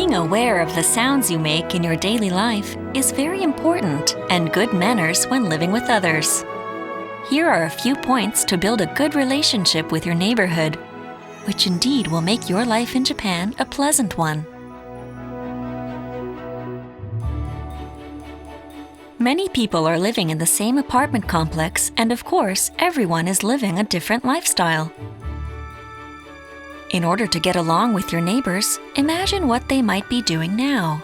Being aware of the sounds you make in your daily life is very important and good manners when living with others. Here are a few points to build a good relationship with your neighborhood, which indeed will make your life in Japan a pleasant one. Many people are living in the same apartment complex, and of course, everyone is living a different lifestyle. In order to get along with your neighbors, imagine what they might be doing now.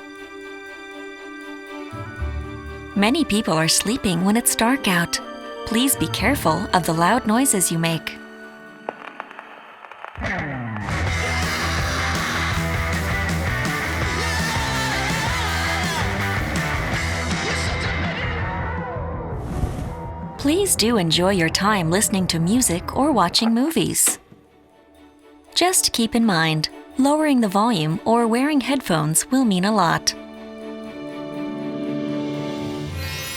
Many people are sleeping when it's dark out. Please be careful of the loud noises you make. Please do enjoy your time listening to music or watching movies. Just keep in mind, lowering the volume or wearing headphones will mean a lot.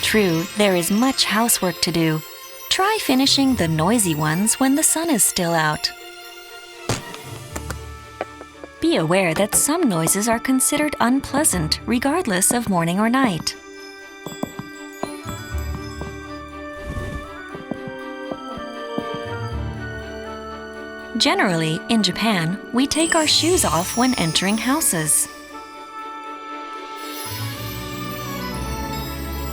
True, there is much housework to do. Try finishing the noisy ones when the sun is still out. Be aware that some noises are considered unpleasant regardless of morning or night. Generally, in Japan, we take our shoes off when entering houses.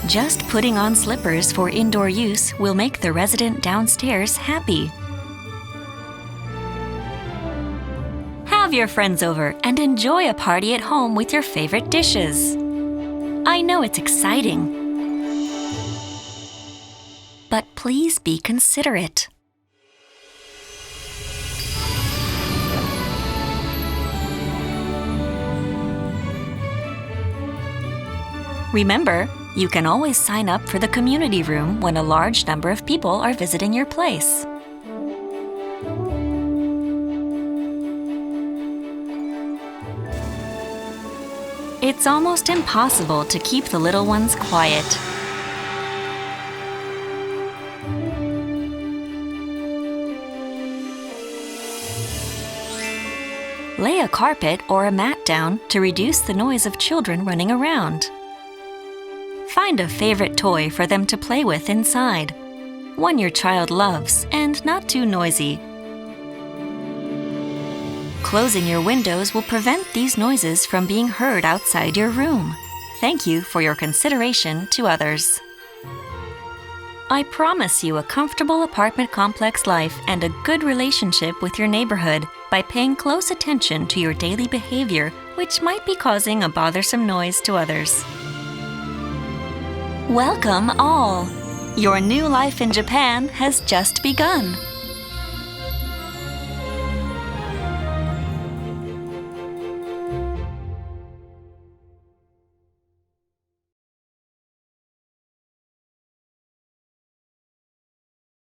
Just putting on slippers for indoor use will make the resident downstairs happy. Have your friends over and enjoy a party at home with your favorite dishes. I know it's exciting, but please be considerate. Remember, you can always sign up for the community room when a large number of people are visiting your place. It's almost impossible to keep the little ones quiet. Lay a carpet or a mat down to reduce the noise of children running around. Find a favorite toy for them to play with inside, one your child loves and not too noisy. Closing your windows will prevent these noises from being heard outside your room. Thank you for your consideration to others. I promise you a comfortable apartment complex life and a good relationship with your neighborhood by paying close attention to your daily behavior, which might be causing a bothersome noise to others. Welcome all! Your new life in Japan has just begun.